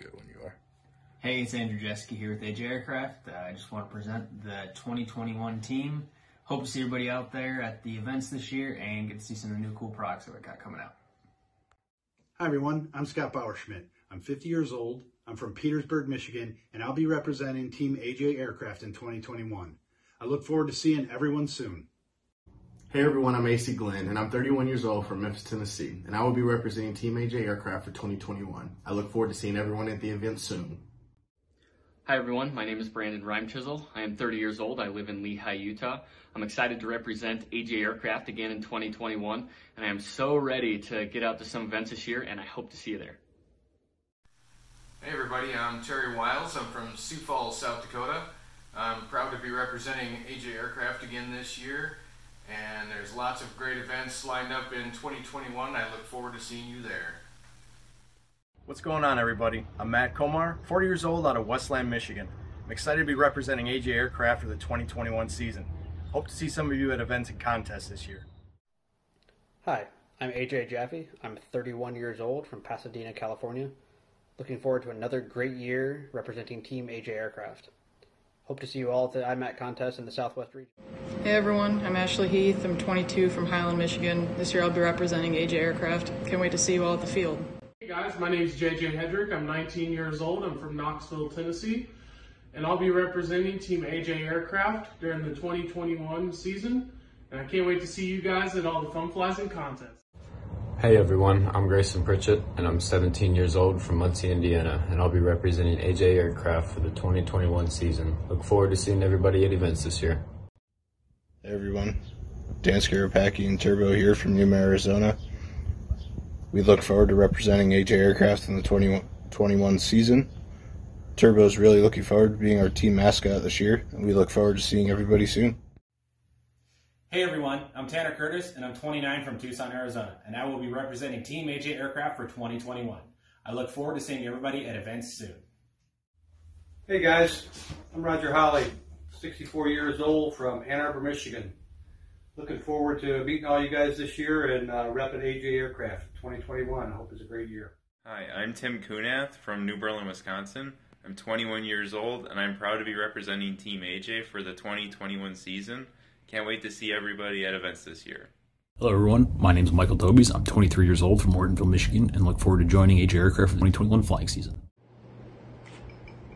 Good when you are. Hey, it's Andrew Jesky here with AJ Aircraft. I just want to present the 2021 team. Hope to see everybody out there at the events this year and get to see some of the new cool products that we got coming out. Hi everyone, I'm Scott-Bauerschmidt. I'm 50 years old, I'm from Petersburg, Michigan, and I'll be representing Team AJ Aircraft in 2021. I look forward to seeing everyone soon. Hey everyone, I'm AC Glenn, and I'm 31 years old from Memphis, Tennessee, and I will be representing Team AJ Aircraft for 2021. I look forward to seeing everyone at the event soon. Hi everyone, my name is Brandon Rhymechisel. I am 30 years old. I live in Lehi, Utah. I'm excited to represent AJ Aircraft again in 2021, and I am so ready to get out to some events this year, and I hope to see you there. Hey everybody, I'm Terry Wiles. I'm from Sioux Falls, South Dakota. I'm proud to be representing AJ Aircraft again this year, and there's lots of great events lined up in 2021. I look forward to seeing you there. What's going on, everybody? I'm Matt Komar, 40 years old, out of Westland, Michigan. I'm excited to be representing AJ Aircraft for the 2021 season. Hope to see some of you at events and contests this year. Hi, I'm AJ Jaffe. I'm 31 years old from Pasadena, California. Looking forward to another great year representing Team AJ Aircraft. Hope to see you all at the IMAC contest in the Southwest region. Hey everyone, I'm Ashleigh Heath. I'm 22 from Highland, Michigan. This year I'll be representing AJ Aircraft. Can't wait to see you all at the field. Hey guys, my name is JJ Hedrick. I'm 19 years old. I'm from Knoxville, Tennessee. And I'll be representing Team AJ Aircraft during the 2021 season. And I can't wait to see you guys at all the fun flies and contests. Hey everyone, I'm Greyson Pritchett, and I'm 17 years old from Muncie, Indiana, and I'll be representing AJ Aircraft for the 2021 season. Look forward to seeing everybody at events this year. Hey everyone, Dan Skuropacki and Turbo here from Yuma, Arizona. We look forward to representing AJ Aircraft in the 2021 season. Turbo's really looking forward to being our team mascot this year, and we look forward to seeing everybody soon. Hey everyone, I'm Tanner Curtis, and I'm 29 from Tucson, Arizona, and I will be representing Team AJ Aircraft for 2021. I look forward to seeing everybody at events soon. Hey guys, I'm Roger Holley, 64 years old from Ann Arbor, Michigan. Looking forward to meeting all you guys this year and repping AJ Aircraft 2021. I hope it's a great year. Hi, I'm Tim Kunath from New Berlin, Wisconsin. I'm 21 years old, and I'm proud to be representing Team AJ for the 2021 season. Can't wait to see everybody at events this year. Hello everyone, my name is Michael Tobies. I'm 23 years old from Ortonville, Michigan, and look forward to joining AJ Aircraft for the 2021 flying season.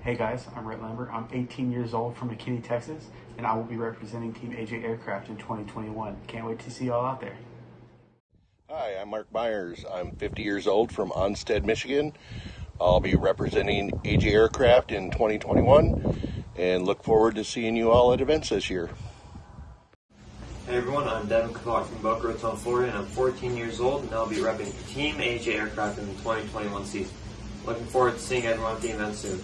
Hey guys, I'm Rhett Lambert. I'm 18 years old from McKinney, Texas, and I will be representing Team AJ Aircraft in 2021. Can't wait to see you all out there. Hi, I'm Mark Meyers. I'm 50 years old from Onstead, Michigan. I'll be representing AJ Aircraft in 2021 and look forward to seeing you all at events this year. Hey everyone, I'm Devin Kavak from Boca Raton, Florida, and I'm 14 years old, and I'll be repping Team AJ Aircraft in the 2021 season. Looking forward to seeing everyone at the event soon.